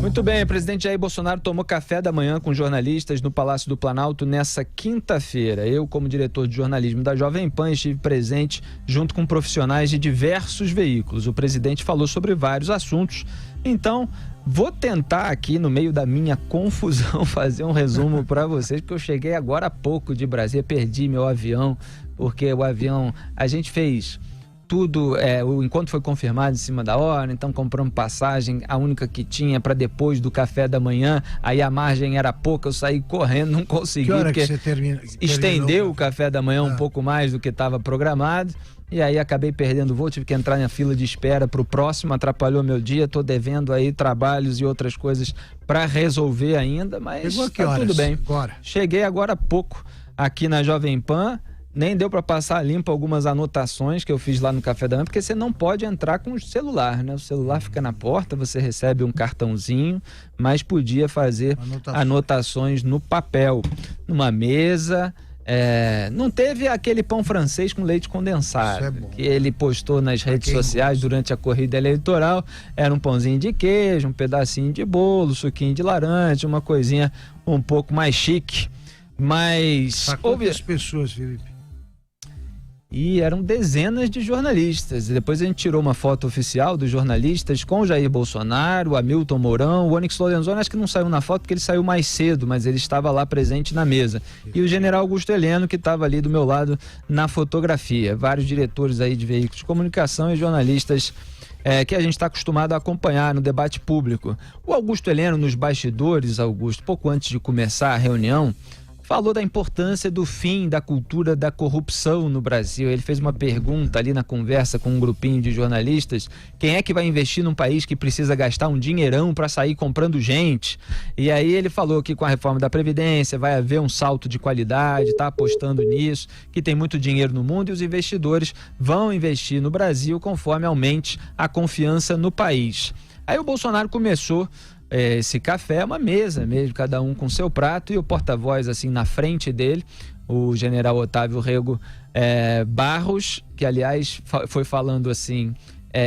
Muito bem, o presidente Jair Bolsonaro tomou café da manhã com jornalistas no Palácio do Planalto nessa quinta-feira. Eu, como diretor de jornalismo da Jovem Pan, estive presente junto com profissionais de diversos veículos. O presidente falou sobre vários assuntos, então vou tentar aqui, no meio da minha confusão, fazer um resumo para vocês, porque eu cheguei agora há pouco de Brasília, perdi meu avião, porque o avião, a gente fez tudo, o encontro foi confirmado em cima da hora, então compramos passagem, a única que tinha para depois do café da manhã, aí a margem era pouca, eu saí correndo, não consegui, que hora porque que você estendeu o café da manhã um pouco mais do que estava programado, e aí acabei perdendo o voo, tive que entrar na fila de espera para o próximo, atrapalhou meu dia, estou devendo aí trabalhos e outras coisas para resolver ainda, mas tá tudo bem. Agora? Cheguei agora há pouco aqui na Jovem Pan. Nem deu para passar limpo algumas anotações que eu fiz lá no café da manhã, porque você não pode entrar com o celular, né? O celular fica na porta, você recebe um cartãozinho, mas podia fazer anotações no papel, numa mesa. Não teve aquele pão francês com leite condensado, que ele postou nas redes sociais durante a corrida eleitoral. Era um pãozinho de queijo, um pedacinho de bolo, suquinho de laranja, uma coisinha um pouco mais chique. Mas para quantas pessoas, Felipe? E eram dezenas de jornalistas. E depois a gente tirou uma foto oficial dos jornalistas com o Jair Bolsonaro, o Hamilton Mourão, o Onyx Lorenzoni, acho que não saiu na foto porque ele saiu mais cedo, mas ele estava lá presente na mesa. E o general Augusto Heleno, que estava ali do meu lado na fotografia. Vários diretores aí de veículos de comunicação e jornalistas que a gente está acostumado a acompanhar no debate público. O Augusto Heleno, nos bastidores, Augusto, pouco antes de começar a reunião, falou da importância do fim da cultura da corrupção no Brasil. Ele fez uma pergunta ali na conversa com um grupinho de jornalistas: quem é que vai investir num país que precisa gastar um dinheirão para sair comprando gente? E aí ele falou que com a reforma da Previdência vai haver um salto de qualidade, está apostando nisso, que tem muito dinheiro no mundo e os investidores vão investir no Brasil conforme aumente a confiança no país. Aí o Bolsonaro começou esse café, uma mesa mesmo, cada um com seu prato, e o porta-voz assim na frente dele, o general Otávio Rego Barros, que aliás foi falando assim: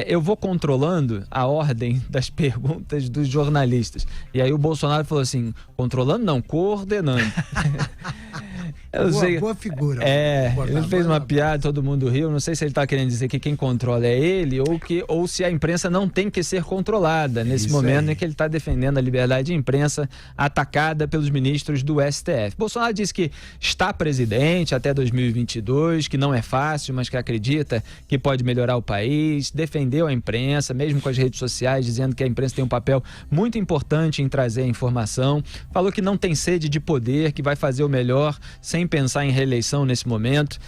eu vou controlando a ordem das perguntas dos jornalistas. E aí o Bolsonaro falou assim: controlando não, coordenando. Boa figura. Ele fez uma piada, todo mundo riu. Não sei se ele está querendo dizer que quem controla é ele ou se a imprensa não tem que ser controlada nesse momento em que ele está defendendo a liberdade de imprensa atacada pelos ministros do STF. Bolsonaro disse que está presidente até 2022, que não é fácil, mas que acredita que pode melhorar o país. Defendeu a imprensa, mesmo com as redes sociais, dizendo que a imprensa tem um papel muito importante em trazer a informação. Falou que não tem sede de poder, que vai fazer o melhor sem pensar em reeleição nesse momento.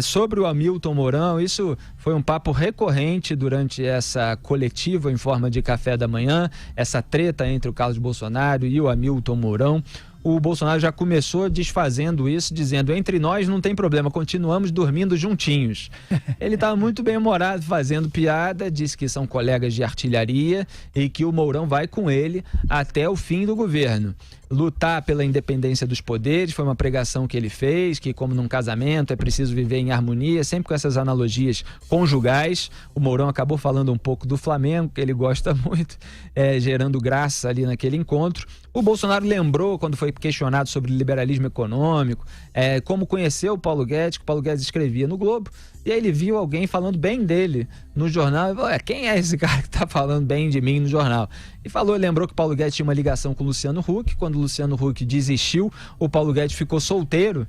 Sobre o Hamilton Mourão, isso foi um papo recorrente durante essa coletiva em forma de café da manhã, essa treta entre o Carlos Bolsonaro e o Hamilton Mourão. O Bolsonaro já começou desfazendo isso, dizendo: entre nós não tem problema, continuamos dormindo juntinhos. Ele estava muito bem-humorado, fazendo piada, disse que são colegas de artilharia e que o Mourão vai com ele até o fim do governo. Lutar pela independência dos poderes foi uma pregação que ele fez, que como num casamento é preciso viver em harmonia, sempre com essas analogias conjugais. O Mourão acabou falando um pouco do Flamengo, que ele gosta muito, gerando graça ali naquele encontro. O Bolsonaro lembrou, quando foi questionado sobre liberalismo econômico, como conheceu o Paulo Guedes, que o Paulo Guedes escrevia no Globo, e aí ele viu alguém falando bem dele no jornal, e falou: quem é esse cara que está falando bem de mim no jornal? E lembrou que o Paulo Guedes tinha uma ligação com o Luciano Huck. Quando o Luciano Huck desistiu, o Paulo Guedes ficou solteiro.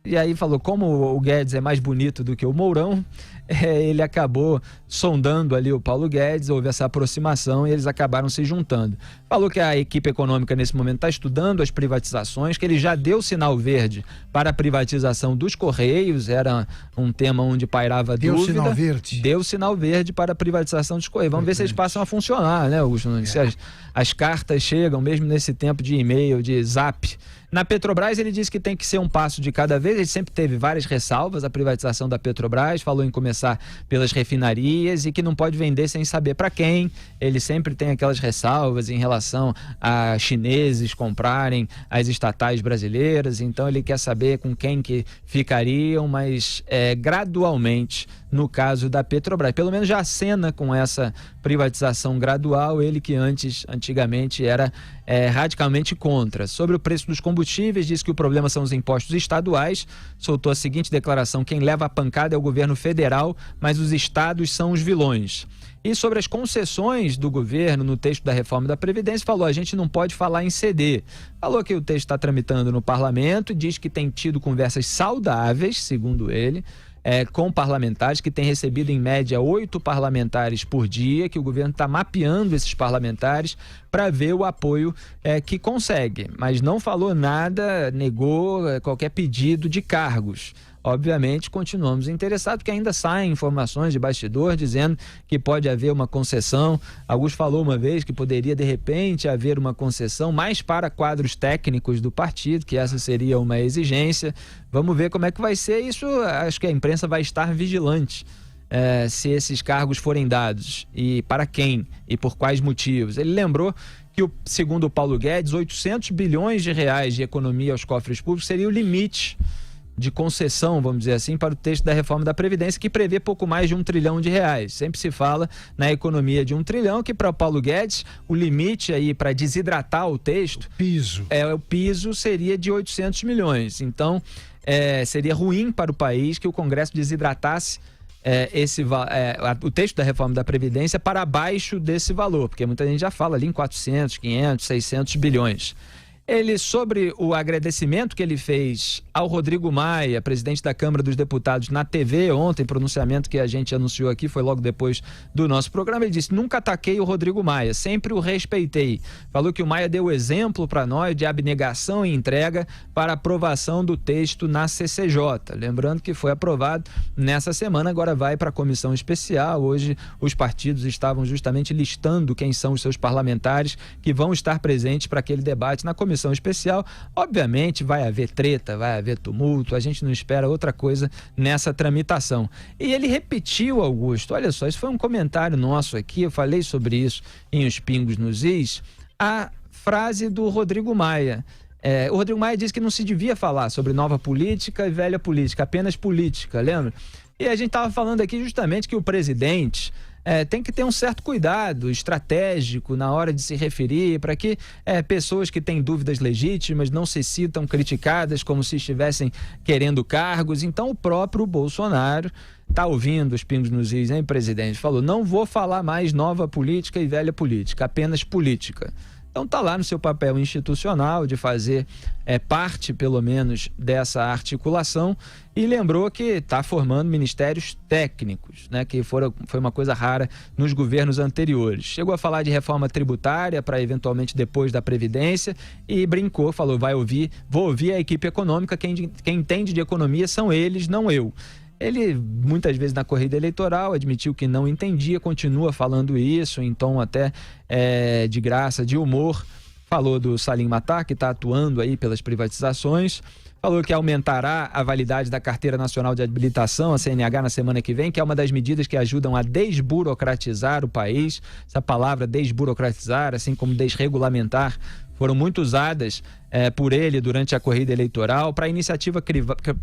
E aí falou: como o Guedes é mais bonito do que o Mourão, ele acabou sondando ali o Paulo Guedes, houve essa aproximação e eles acabaram se juntando. Falou que a equipe econômica nesse momento está estudando as privatizações, que ele já deu sinal verde para a privatização dos Correios, era um tema onde pairava dúvida. Deu sinal verde? Deu sinal verde para a privatização dos Correios. Vamos ver se eles passam a funcionar, né, Augusto? Se as cartas chegam, mesmo nesse tempo de e-mail, de zap. Na Petrobras, ele disse que tem que ser um passo de cada vez. Ele sempre teve várias ressalvas à privatização da Petrobras, falou em começar pelas refinarias e que não pode vender sem saber para quem. Ele sempre tem aquelas ressalvas em relação a chineses comprarem as estatais brasileiras, então ele quer saber com quem que ficariam, mas gradualmente no caso da Petrobras. Pelo menos já acena com essa privatização gradual, ele que antigamente era radicalmente contra. Sobre o preço dos combustíveis, diz que o problema são os impostos estaduais, soltou a seguinte declaração: quem leva a pancada é o governo federal, mas os estados são os vilões. E sobre as concessões do governo no texto da reforma da Previdência, falou: a gente não pode falar em ceder. Falou que o texto está tramitando no parlamento, diz que tem tido conversas saudáveis, segundo ele, com parlamentares, que tem recebido em média 8 parlamentares por dia, que o governo está mapeando esses parlamentares para ver o apoio que consegue. Mas não falou nada, negou qualquer pedido de cargos. Obviamente, continuamos interessados, porque ainda saem informações de bastidor dizendo que pode haver uma concessão. Augusto falou uma vez que poderia, de repente, haver uma concessão mais para quadros técnicos do partido, que essa seria uma exigência. Vamos ver como é que vai ser isso. Acho que a imprensa vai estar vigilante se esses cargos forem dados e para quem e por quais motivos. Ele lembrou que, segundo o Paulo Guedes, 800 bilhões de reais de economia aos cofres públicos seria o limite de concessão, vamos dizer assim, para o texto da reforma da Previdência, que prevê pouco mais de R$1 trilhão. Sempre se fala na economia de R$1 trilhão, que para o Paulo Guedes, o limite aí para desidratar o texto, o piso seria de 800 milhões. Então, seria ruim para o país que o Congresso desidratasse o texto da reforma da Previdência para abaixo desse valor, porque muita gente já fala ali em 400, 500, 600 bilhões. Ele, sobre o agradecimento que ele fez ao Rodrigo Maia, presidente da Câmara dos Deputados, na TV ontem, pronunciamento que a gente anunciou aqui, foi logo depois do nosso programa, ele disse: nunca ataquei o Rodrigo Maia, sempre o respeitei. Falou que o Maia deu exemplo para nós de abnegação e entrega para aprovação do texto na CCJ. Lembrando que foi aprovado nessa semana, agora vai para a comissão especial. Hoje os partidos estavam justamente listando quem são os seus parlamentares que vão estar presentes para aquele debate na comissão especial. Obviamente vai haver treta, vai haver tumulto, a gente não espera outra coisa nessa tramitação. E ele repetiu, Augusto, olha só, isso foi um comentário nosso aqui, eu falei sobre isso em Os Pingos nos Is, a frase do Rodrigo Maia. O Rodrigo Maia disse que não se devia falar sobre nova política e velha política, apenas política, lembra? E a gente estava falando aqui justamente que o presidente tem que ter um certo cuidado estratégico na hora de se referir, para que pessoas que têm dúvidas legítimas não se sintam criticadas como se estivessem querendo cargos. Então o próprio Bolsonaro está ouvindo Os Pingos nos Is, hein, presidente? Falou: não vou falar mais nova política e velha política, apenas política. Então está lá no seu papel institucional de fazer parte, pelo menos, dessa articulação, e lembrou que está formando ministérios técnicos, né, que foi uma coisa rara nos governos anteriores. Chegou a falar de reforma tributária para eventualmente depois da Previdência e brincou, falou: vou ouvir a equipe econômica, quem entende de economia são eles, não eu. Ele, muitas vezes na corrida eleitoral, admitiu que não entendia, continua falando isso em tom até de graça, de humor. Falou do Salim Matar, que está atuando aí pelas privatizações. Falou que aumentará a validade da Carteira Nacional de Habilitação, a CNH, na semana que vem, que é uma das medidas que ajudam a desburocratizar o país. Essa palavra desburocratizar, assim como desregulamentar, foram muito usadas por ele durante a corrida eleitoral. Para a iniciativa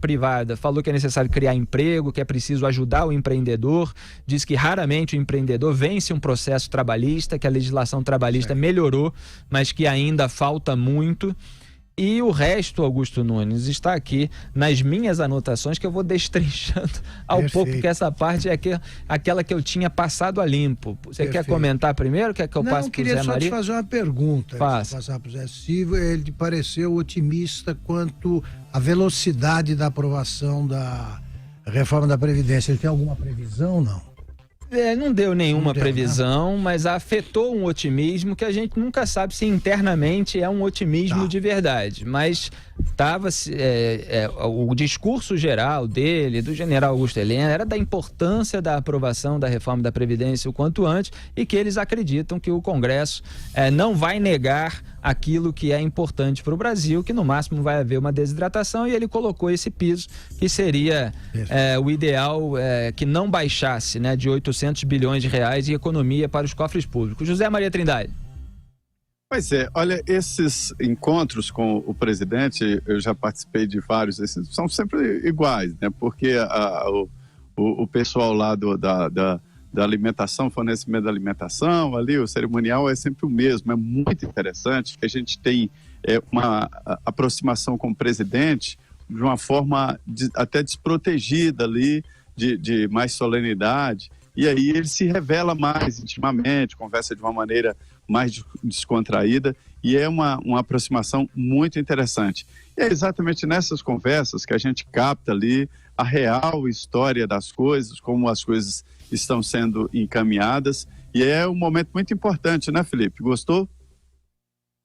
privada, falou que é necessário criar emprego, que é preciso ajudar o empreendedor. Diz que raramente o empreendedor vence um processo trabalhista, que a legislação trabalhista melhorou, mas que ainda falta muito. E o resto, Augusto Nunes, está aqui nas minhas anotações, que eu vou destrinchando ao pouco, porque essa parte é aquela que eu tinha passado a limpo. Você quer comentar primeiro? Quer que eu passe para o Zé Maria? Não, queria só te fazer uma pergunta. Faça. Passar para o Zé Silva. Ele pareceu otimista quanto à velocidade da aprovação da reforma da Previdência. Ele tem alguma previsão, não? Não deu nenhuma previsão, mas afetou um otimismo que a gente nunca sabe se internamente é um otimismo de verdade. Mas o discurso geral dele, do general Augusto Helena, era da importância da aprovação da reforma da Previdência o quanto antes, e que eles acreditam que o Congresso não vai negar aquilo que é importante para o Brasil, que no máximo vai haver uma desidratação, e ele colocou esse piso, que seria o ideal, que não baixasse, né, de 800 bilhões de reais de economia para os cofres públicos. José Maria Trindade. Pois é, olha, esses encontros com o presidente, eu já participei de vários, esses são sempre iguais, né? Porque o pessoal lá da alimentação, fornecimento da alimentação, ali o cerimonial é sempre o mesmo. É muito interessante que a gente tem uma aproximação com o presidente de uma forma até desprotegida ali, de mais solenidade, e aí ele se revela mais intimamente, conversa de uma maneira mais descontraída, e é uma aproximação muito interessante. E é exatamente nessas conversas que a gente capta ali a real história das coisas, como as coisas estão sendo encaminhadas, e é um momento muito importante, né, Felipe? Gostou?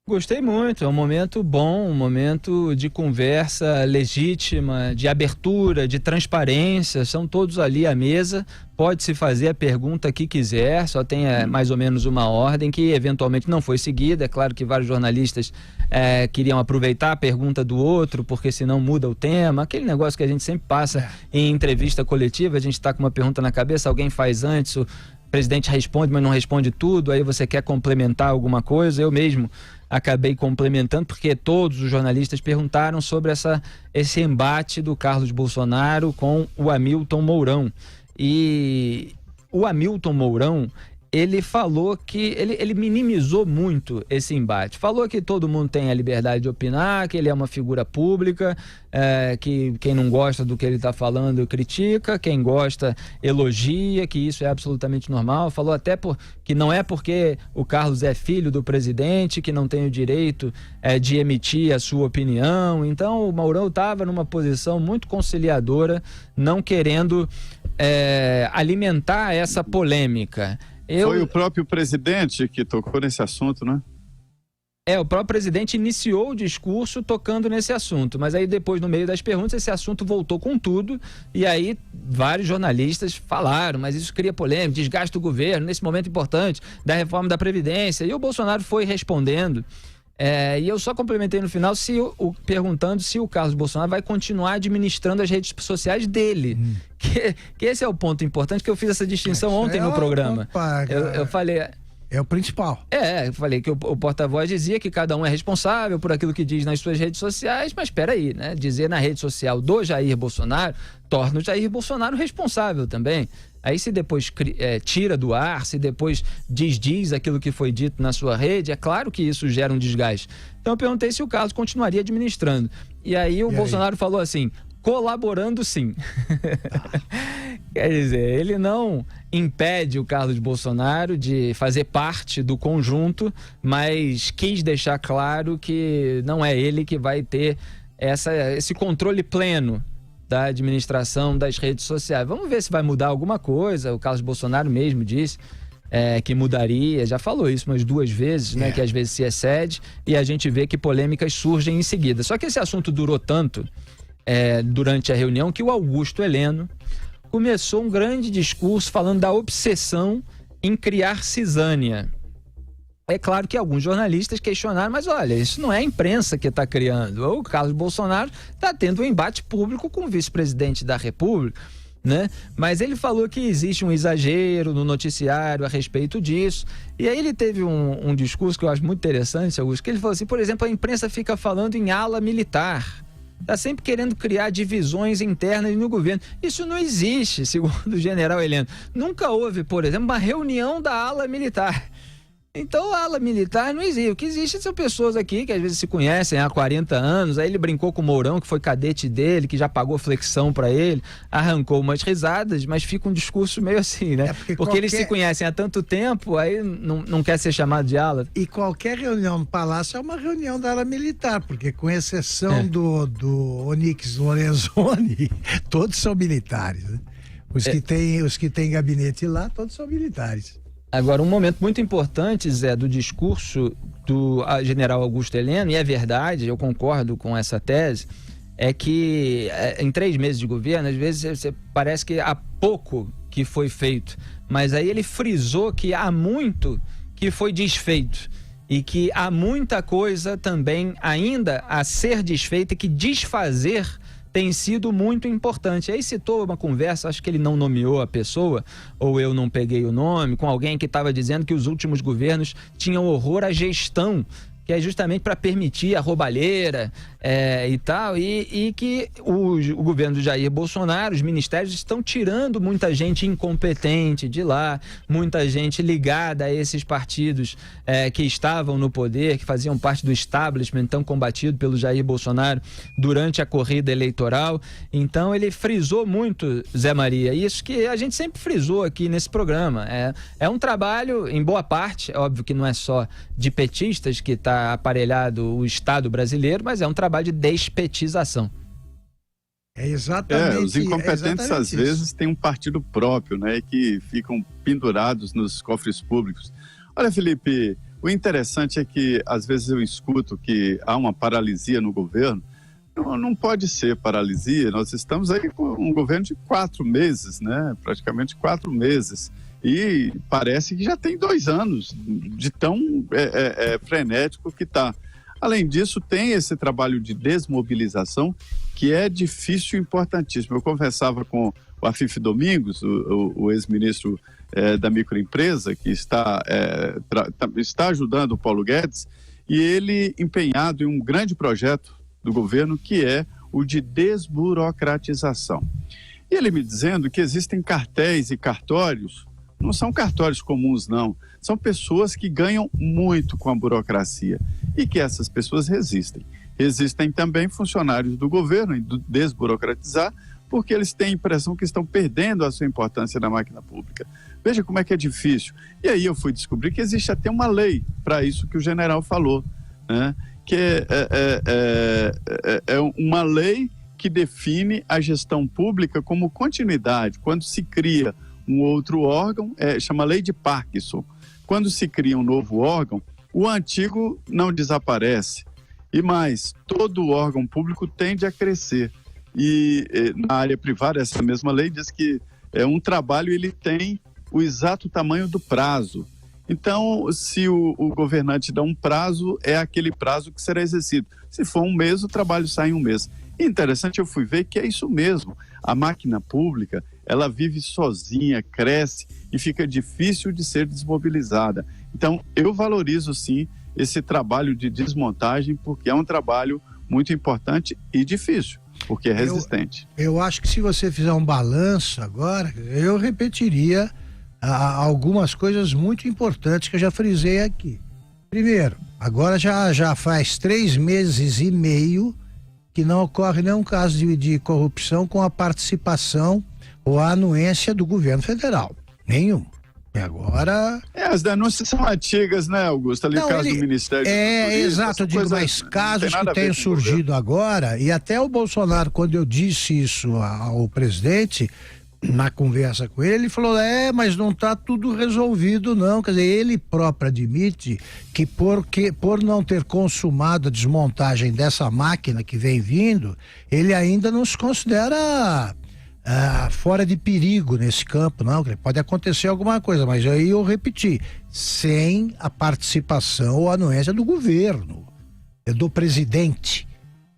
Gostei muito, é um momento bom, um momento de conversa legítima, de abertura, de transparência, são todos ali à mesa, pode-se fazer a pergunta que quiser, só tem mais ou menos uma ordem que eventualmente não foi seguida. É claro que vários jornalistas queriam aproveitar a pergunta do outro, porque senão muda o tema, aquele negócio que a gente sempre passa em entrevista coletiva, a gente está com uma pergunta na cabeça, alguém faz antes, o presidente responde, mas não responde tudo, aí você quer complementar alguma coisa. Eu mesmo acabei complementando, porque todos os jornalistas perguntaram sobre esse embate do Carlos Bolsonaro com o Hamilton Mourão. E o Hamilton Mourão, ele falou que ele minimizou muito esse embate. Falou que todo mundo tem a liberdade de opinar, que ele é uma figura pública, que quem não gosta do que ele está falando critica, quem gosta elogia, que isso é absolutamente normal. Falou até que não é porque o Carlos é filho do presidente que não tem o direito de emitir a sua opinião. Então o Mourão estava numa posição muito conciliadora, não querendo alimentar essa polêmica. Foi o próprio presidente que tocou nesse assunto, né? O próprio presidente iniciou o discurso tocando nesse assunto, mas aí depois, no meio das perguntas, esse assunto voltou com tudo, e aí vários jornalistas falaram, mas isso cria polêmica, desgasta o governo nesse momento importante da reforma da Previdência, e o Bolsonaro foi respondendo. E eu só complementei no final perguntando se o Carlos Bolsonaro vai continuar administrando as redes sociais dele. Que esse é o ponto importante, que eu fiz essa distinção ontem no programa. Eu falei... É o principal. Eu falei que o porta-voz dizia que cada um é responsável por aquilo que diz nas suas redes sociais, mas espera aí, né? Dizer na rede social do Jair Bolsonaro torna o Jair Bolsonaro responsável também. Aí se depois tira do ar, se depois diz aquilo que foi dito na sua rede, é claro que isso gera um desgaste. Então eu perguntei se o Carlos continuaria administrando. E aí o Bolsonaro falou assim: colaborando sim. Quer dizer, ele não impede o Carlos Bolsonaro de fazer parte do conjunto, mas quis deixar claro que não é ele que vai ter esse controle pleno da administração das redes sociais. Vamos ver se vai mudar alguma coisa. O Carlos Bolsonaro mesmo disse que mudaria, já falou isso umas 2 vezes, né? Que às vezes se excede, e a gente vê que polêmicas surgem em seguida. Só que esse assunto durou tanto durante a reunião que o Augusto Heleno começou um grande discurso falando da obsessão em criar cisânia. É claro que alguns jornalistas questionaram, mas olha, isso não é a imprensa que está criando. O Carlos Bolsonaro está tendo um embate público com o vice-presidente da República, né? Mas ele falou que existe um exagero no noticiário a respeito disso. E aí ele teve um discurso que eu acho muito interessante, Augusto, que ele falou assim, por exemplo, a imprensa fica falando em ala militar. Está sempre querendo criar divisões internas no governo. Isso não existe, segundo o general Heleno. Nunca houve, por exemplo, uma reunião da ala militar. Então a ala militar não existe. O que existe são pessoas aqui que às vezes se conhecem há 40 anos. Aí ele brincou com o Mourão, que foi cadete dele, que já pagou flexão para ele, arrancou umas risadas, mas fica um discurso meio assim, né? Porque eles se conhecem há tanto tempo, aí não quer ser chamado de ala. E qualquer reunião no Palácio é uma reunião da ala militar, porque com exceção do Onyx Lorenzoni, todos são militares, né? Os que têm gabinete lá, todos são militares. Agora, um momento muito importante, Zé, do discurso do general Augusto Heleno, e é verdade, eu concordo com essa tese, é que em 3 meses de governo, às vezes parece que há pouco que foi feito, mas aí ele frisou que há muito que foi desfeito e que há muita coisa também ainda a ser desfeita e que desfazer tem sido muito importante. Aí citou uma conversa, acho que ele não nomeou a pessoa, ou eu não peguei o nome, com alguém que estava dizendo que os últimos governos tinham horror à gestão que é justamente para permitir a roubalheira e tal, e que o governo do Jair Bolsonaro, os ministérios estão tirando muita gente incompetente de lá, muita gente ligada a esses partidos que estavam no poder, que faziam parte do establishment tão combatido pelo Jair Bolsonaro durante a corrida eleitoral. Então ele frisou muito, Zé Maria, isso que a gente sempre frisou aqui nesse programa. É um trabalho, em boa parte, é óbvio que não é só de petistas que está aparelhado o Estado brasileiro, mas é um trabalho de despetização. É exatamente. Os incompetentes às vezes têm um partido próprio, né, que ficam pendurados nos cofres públicos. Olha, Felipe, o interessante é que às vezes eu escuto que há uma paralisia no governo. Não pode ser paralisia. Nós estamos aí com um governo de 4 meses, né, praticamente 4 meses. E parece que já tem 2 anos de tão frenético que está. Além disso, tem esse trabalho de desmobilização que é difícil e importantíssimo. Eu conversava com o Afif Domingos, o ex-ministro da microempresa, que está ajudando o Paulo Guedes, e ele empenhado em um grande projeto do governo que é o de desburocratização. E ele me dizendo que existem cartéis e cartórios. Não são cartórios comuns, não. São pessoas que ganham muito com a burocracia e que essas pessoas resistem. Existem também funcionários do governo em desburocratizar, porque eles têm a impressão que estão perdendo a sua importância na máquina pública. Veja como é que é difícil. E aí eu fui descobrir que existe até uma lei para isso que o general falou, né? Que é uma lei que define a gestão pública como continuidade. Quando se cria um outro órgão, chama Lei de Parkinson. Quando se cria um novo órgão, o antigo não desaparece. E mais, todo órgão público tende a crescer. E na área privada, essa mesma lei diz que um trabalho ele tem o exato tamanho do prazo. Então, se o governante dá um prazo, é aquele prazo que será exercido. Se for um mês, o trabalho sai em um mês. E interessante, eu fui ver que é isso mesmo. A máquina pública, ela vive sozinha, cresce e fica difícil de ser desmobilizada. Então, eu valorizo sim esse trabalho de desmontagem, porque é um trabalho muito importante e difícil, porque é resistente. Eu acho que se você fizer um balanço agora, eu repetiria algumas coisas muito importantes que eu já frisei aqui. Primeiro, agora já faz 3 meses e meio que não ocorre nenhum caso de corrupção com a participação ou a anuência do governo federal. Nenhum. E agora... as denúncias são antigas, né, Augusto? Ali o caso do Ministério do Turismo, exato, eu digo, mas casos que tenham surgido agora, e até o Bolsonaro, quando eu disse isso ao presidente, na conversa com ele falou, mas não está tudo resolvido não, quer dizer, ele próprio admite que por não ter consumado a desmontagem dessa máquina que vem vindo, ele ainda não se considera fora de perigo nesse campo, não, pode acontecer alguma coisa, mas aí eu repeti, sem a participação ou anuência do governo, do presidente,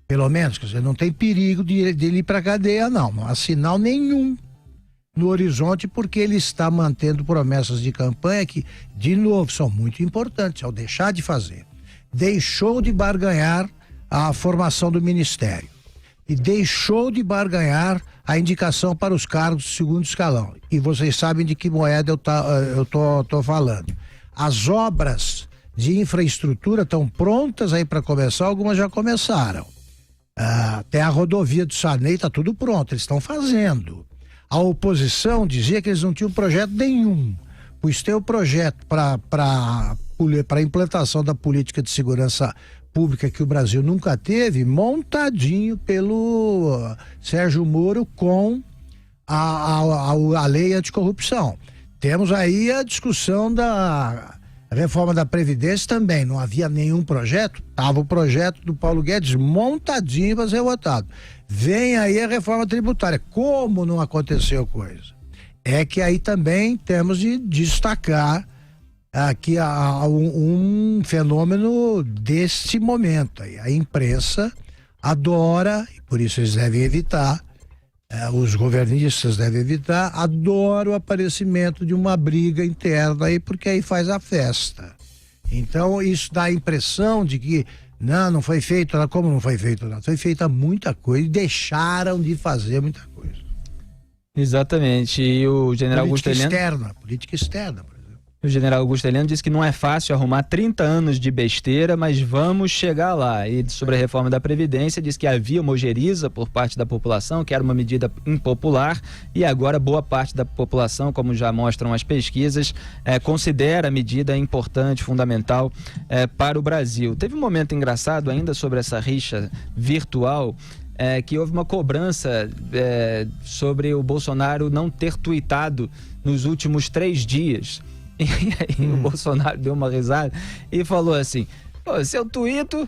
pelo menos, quer dizer, não tem perigo de ele ir para a cadeia não há sinal nenhum no horizonte, porque ele está mantendo promessas de campanha que, de novo, são muito importantes ao deixar de fazer. Deixou de barganhar a formação do ministério e deixou de barganhar a indicação para os cargos de segundo escalão. E vocês sabem de que moeda eu tô falando. As obras de infraestrutura estão prontas aí para começar, algumas já começaram. Até a rodovia do Sarney está tudo pronto, eles estão fazendo. A oposição dizia que eles não tinham projeto nenhum, pois tem o projeto para a implantação da política de segurança pública que o Brasil nunca teve, montadinho pelo Sérgio Moro com a lei anticorrupção. Temos aí a discussão da reforma da Previdência também, não havia nenhum projeto, estava o projeto do Paulo Guedes montadinho para ser votado. Vem aí a reforma tributária. Como não aconteceu coisa? É que aí também temos de destacar aqui um fenômeno deste momento. Aí. A imprensa adora, e por isso eles devem evitar, os governistas devem evitar, adoram o aparecimento de uma briga interna aí, porque aí faz a festa. Então isso dá a impressão de que não foi feito nada. Como não foi feito nada? Foi feita muita coisa e deixaram de fazer muita coisa. Exatamente. E o general Política Augusto Heleno... externa, política externa, por exemplo. O general Augusto Heleno disse que não é fácil arrumar 30 anos de besteira, mas vamos chegar lá. E sobre a reforma da Previdência, diz que havia uma ojeriza por parte da população, que era uma medida impopular, e agora boa parte da população, como já mostram as pesquisas, considera a medida importante, fundamental para o Brasil. Teve um momento engraçado ainda sobre essa rixa virtual, que houve uma cobrança sobre o Bolsonaro não ter tuitado nos últimos 3 dias. E aí o Bolsonaro deu uma risada e falou assim: se eu tuito,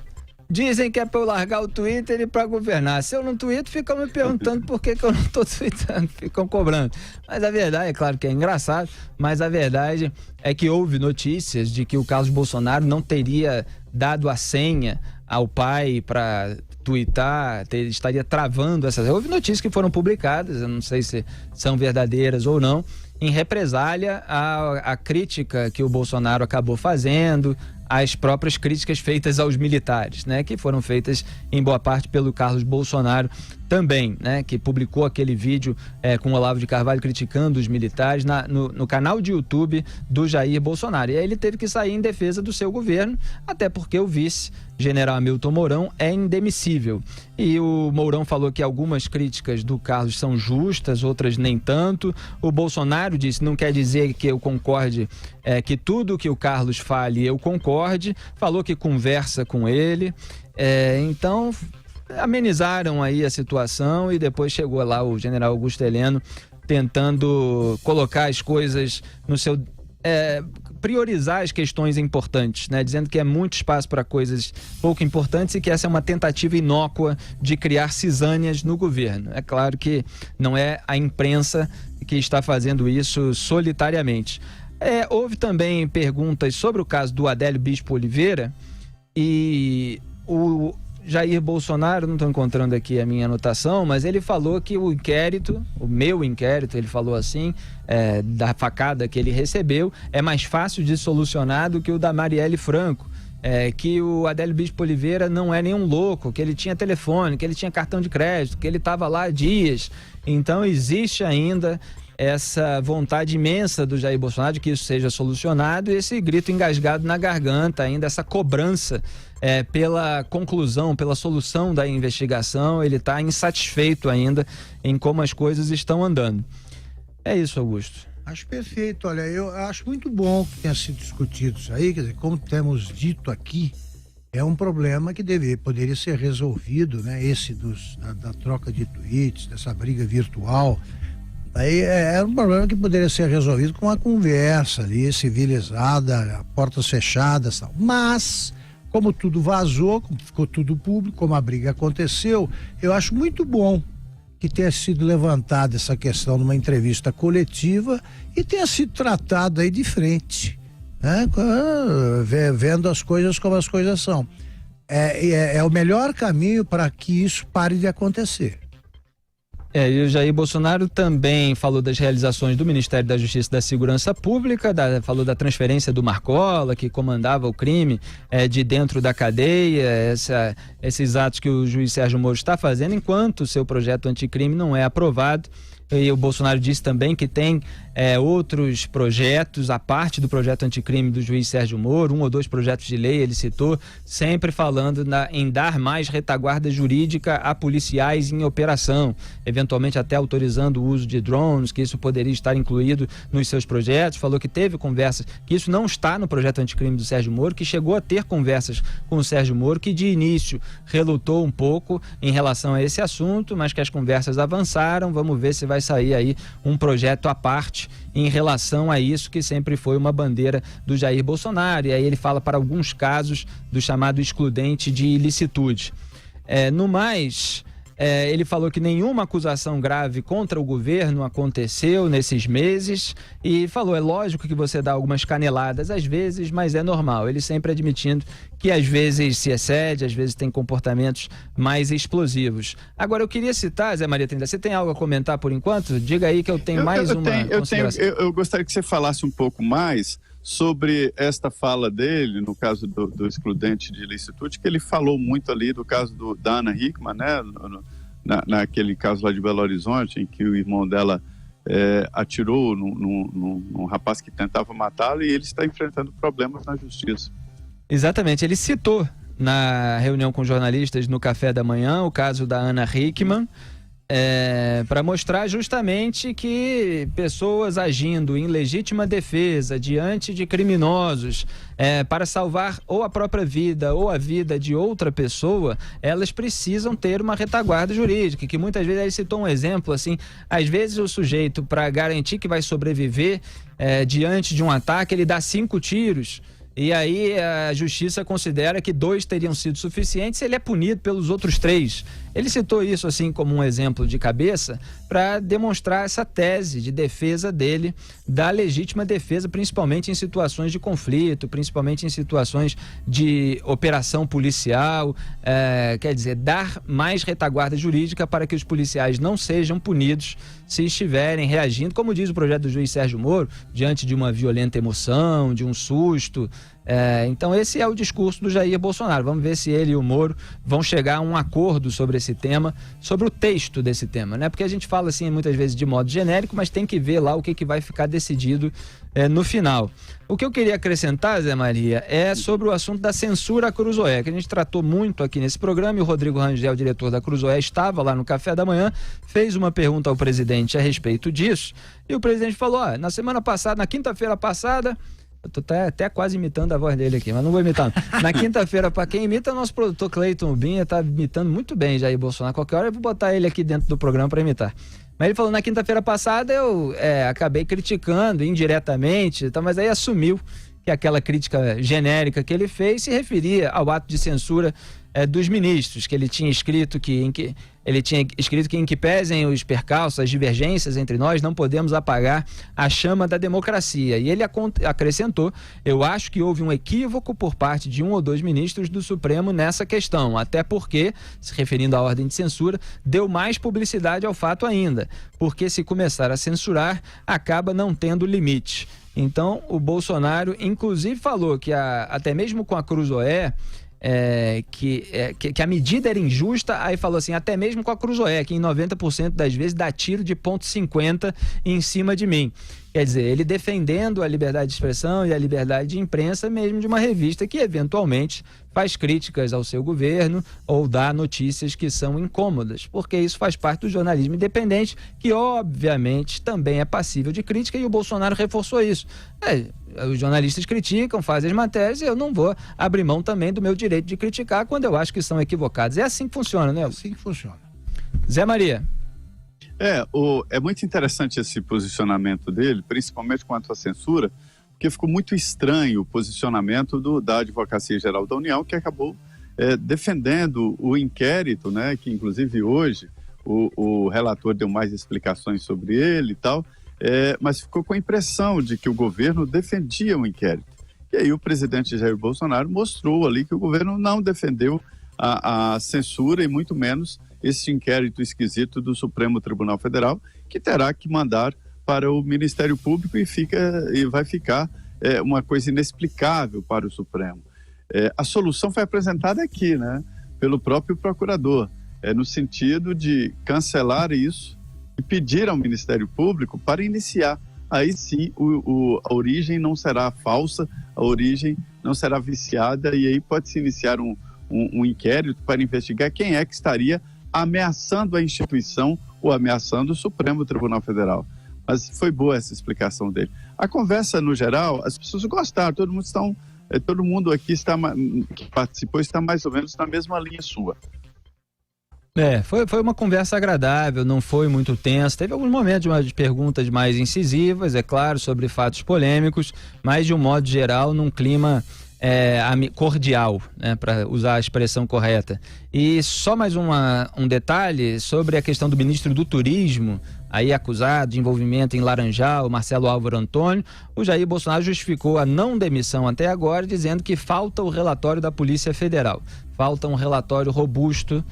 dizem que é para eu largar o Twitter e para governar. Se eu não tuito, ficam me perguntando por que eu não estou tweetando, ficam cobrando. Mas a verdade, é claro que é engraçado, mas a verdade é que houve notícias de que o Carlos Bolsonaro não teria dado a senha ao pai para tuitar, estaria travando essas... Houve notícias que foram publicadas, eu não sei se são verdadeiras ou não, em represália à crítica que o Bolsonaro acabou fazendo, às próprias críticas feitas aos militares, né, que foram feitas em boa parte pelo Carlos Bolsonaro também, né, que publicou aquele vídeo com o Olavo de Carvalho criticando os militares no canal de YouTube do Jair Bolsonaro. E aí ele teve que sair em defesa do seu governo, até porque o vice, general Hamilton Mourão, é indemissível. E o Mourão falou que algumas críticas do Carlos são justas, outras nem tanto. O Bolsonaro disse: não quer dizer que eu concorde, que tudo que o Carlos fale eu concorde. Falou que conversa com ele. Então, amenizaram aí a situação e depois chegou lá o general Augusto Heleno tentando colocar as coisas no seu... priorizar as questões importantes, né? Dizendo que é muito espaço para coisas pouco importantes e que essa é uma tentativa inócua de criar cisânias no governo. É claro que não é a imprensa que está fazendo isso solitariamente. Houve também perguntas sobre o caso do Adélio Bispo Oliveira e o Jair Bolsonaro, não estou encontrando aqui a minha anotação, mas ele falou que o inquérito, o meu inquérito, ele falou assim, da facada que ele recebeu, é mais fácil de solucionar do que o da Marielle Franco. Que o Adélio Bispo Oliveira não é nenhum louco, que ele tinha telefone, que ele tinha cartão de crédito, que ele estava lá há dias. Então existe ainda essa vontade imensa do Jair Bolsonaro de que isso seja solucionado e esse grito engasgado na garganta ainda, essa cobrança pela conclusão, pela solução da investigação. Ele está insatisfeito ainda em como as coisas estão andando. É isso, Augusto. Acho perfeito. Olha, eu acho muito bom que tenha sido discutido isso aí. Quer dizer, como temos dito aqui, é um problema que poderia ser resolvido, né? Esse da troca de tweets, dessa briga virtual. Aí é um problema que poderia ser resolvido com uma conversa ali, civilizada, portas fechadas, tal. Mas, como tudo vazou, como ficou tudo público, como a briga aconteceu, eu acho muito bom que tenha sido levantada essa questão numa entrevista coletiva e tenha sido tratado aí de frente, né? Vendo as coisas como as coisas são. É o melhor caminho para que isso pare de acontecer. E o Jair Bolsonaro também falou das realizações do Ministério da Justiça e da Segurança Pública, falou da transferência do Marcola, que comandava o crime de dentro da cadeia, esses atos que o juiz Sérgio Moro está fazendo, enquanto o seu projeto anticrime não é aprovado. E o Bolsonaro disse também que tem outros projetos, a parte do projeto anticrime do juiz Sérgio Moro, 1 ou 2 projetos de lei, ele citou, sempre falando em dar mais retaguarda jurídica a policiais em operação, eventualmente até autorizando o uso de drones, que isso poderia estar incluído nos seus projetos. Falou que teve conversas, que isso não está no projeto anticrime do Sérgio Moro, que chegou a ter conversas com o Sérgio Moro, que de início relutou um pouco em relação a esse assunto, mas que as conversas avançaram. Vamos ver se vai sair aí um projeto à parte em relação a isso, que sempre foi uma bandeira do Jair Bolsonaro. E aí ele fala para alguns casos do chamado excludente de ilicitude. No mais, ele falou que nenhuma acusação grave contra o governo aconteceu nesses meses e falou, é lógico que você dá algumas caneladas às vezes, mas é normal. Ele sempre admitindo que às vezes se excede, às vezes tem comportamentos mais explosivos. Agora eu queria citar, Zé Maria Trindade, você tem algo a comentar por enquanto? Diga aí que eu tenho mais uma consideração. Eu gostaria que você falasse um pouco mais sobre esta fala dele, no caso do excludente de ilicitude, que ele falou muito ali do caso da Ana Hickman, né? Naquele caso lá de Belo Horizonte, em que o irmão dela atirou num rapaz que tentava matá-lo, e ele está enfrentando problemas na justiça. Exatamente, ele citou na reunião com jornalistas no café da manhã o caso da Ana Hickman, para mostrar justamente que pessoas agindo em legítima defesa diante de criminosos para salvar ou a própria vida ou a vida de outra pessoa, elas precisam ter uma retaguarda jurídica, que muitas vezes ele citou um exemplo assim, às vezes o sujeito, para garantir que vai sobreviver diante de um ataque, ele dá 5 tiros. E aí a justiça considera que 2 teriam sido suficientes, ele é punido pelos outros 3. Ele citou isso assim como um exemplo de cabeça para demonstrar essa tese de defesa dele, da legítima defesa, principalmente em situações de conflito, principalmente em situações de operação policial, quer dizer, dar mais retaguarda jurídica para que os policiais não sejam punidos se estiverem reagindo, como diz o projeto do juiz Sérgio Moro, diante de uma violenta emoção, de um susto. Então esse é o discurso do Jair Bolsonaro. Vamos ver se ele e o Moro vão chegar a um acordo sobre esse tema, sobre o texto desse tema, né? Porque a gente fala assim muitas vezes de modo genérico, mas tem que ver lá o que vai ficar decidido no final. O que eu queria acrescentar, Zé Maria, é sobre o assunto da censura à Cruzoé, que a gente tratou muito aqui nesse programa, e o Rodrigo Rangel, diretor da Cruzoé, estava lá no café da manhã, fez uma pergunta ao presidente a respeito disso, e o presidente falou, na semana passada, na quinta-feira passada, eu tô até quase imitando a voz dele aqui, mas não vou imitar. Na quinta-feira, para quem imita, nosso produtor Cleiton Binha tá imitando muito bem Jair Bolsonaro. Qualquer hora eu vou botar ele aqui dentro do programa para imitar. Mas ele falou, na quinta-feira passada eu acabei criticando indiretamente, mas aí assumiu que aquela crítica genérica que ele fez se referia ao ato de censura dos ministros, que ele tinha escrito que em que pesem os percalços, as divergências entre nós, não podemos apagar a chama da democracia. E ele acrescentou, eu acho que houve um equívoco por parte de 1 ou 2 ministros do Supremo nessa questão, até porque, se referindo à ordem de censura, deu mais publicidade ao fato ainda, porque se começar a censurar, acaba não tendo limite. Então, o Bolsonaro, inclusive, falou que até mesmo com a Cruzoé, que a medida era injusta, aí falou assim, até mesmo com a Cruzoé, que em 90% das vezes dá tiro de .50 em cima de mim. Quer dizer, ele defendendo a liberdade de expressão e a liberdade de imprensa, mesmo de uma revista que eventualmente faz críticas ao seu governo ou dá notícias que são incômodas, porque isso faz parte do jornalismo independente, que obviamente também é passível de crítica, e o Bolsonaro reforçou isso. Os jornalistas criticam, fazem as matérias, e eu não vou abrir mão também do meu direito de criticar quando eu acho que são equivocados. É assim que funciona, né? É assim que funciona. Zé Maria. É muito interessante esse posicionamento dele, principalmente quanto à censura, porque ficou muito estranho o posicionamento da Advocacia Geral da União, que acabou defendendo o inquérito, né, que inclusive hoje o relator deu mais explicações sobre ele e tal, mas ficou com a impressão de que o governo defendia o inquérito. E aí o presidente Jair Bolsonaro mostrou ali que o governo não defendeu a censura, e muito menos esse inquérito esquisito do Supremo Tribunal Federal, que terá que mandar para o Ministério Público e vai ficar uma coisa inexplicável para o Supremo. A solução foi apresentada aqui, né, pelo próprio procurador, no sentido de cancelar isso e pedir ao Ministério Público para iniciar. Aí sim a origem não será falsa, a origem não será viciada, e aí pode-se iniciar um inquérito para investigar quem é que estaria ameaçando a instituição ou ameaçando o Supremo Tribunal Federal. Mas foi boa essa explicação dele. A conversa, no geral, as pessoas gostaram, todo mundo aqui que participou está mais ou menos na mesma linha sua. Foi uma conversa agradável, não foi muito tensa. Teve alguns momentos de perguntas mais incisivas, é claro, sobre fatos polêmicos, mas de um modo geral, num clima cordial, né, para usar a expressão correta. E só mais um detalhe sobre a questão do ministro do Turismo, aí acusado de envolvimento em Laranjal, Marcelo Álvaro Antônio. O Jair Bolsonaro justificou a não demissão até agora, dizendo que falta o relatório da Polícia Federal. falta um relatório robusto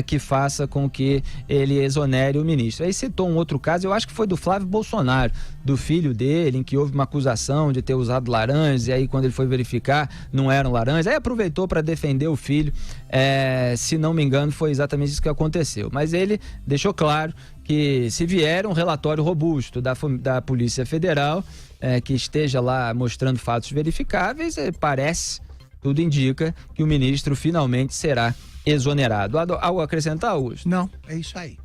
que faça com que ele exonere o ministro. Aí citou um outro caso, eu acho que foi do Flávio Bolsonaro, do filho dele, em que houve uma acusação de ter usado laranjas, e aí quando ele foi verificar, não eram laranjas, aí aproveitou para defender o filho. Se não me engano, foi exatamente isso que aconteceu. Mas ele deixou claro que se vier um relatório robusto da Polícia Federal, que esteja lá mostrando fatos verificáveis, tudo indica que o ministro finalmente será exonerado. Algo a acrescentar, Augusto? Não, é isso aí.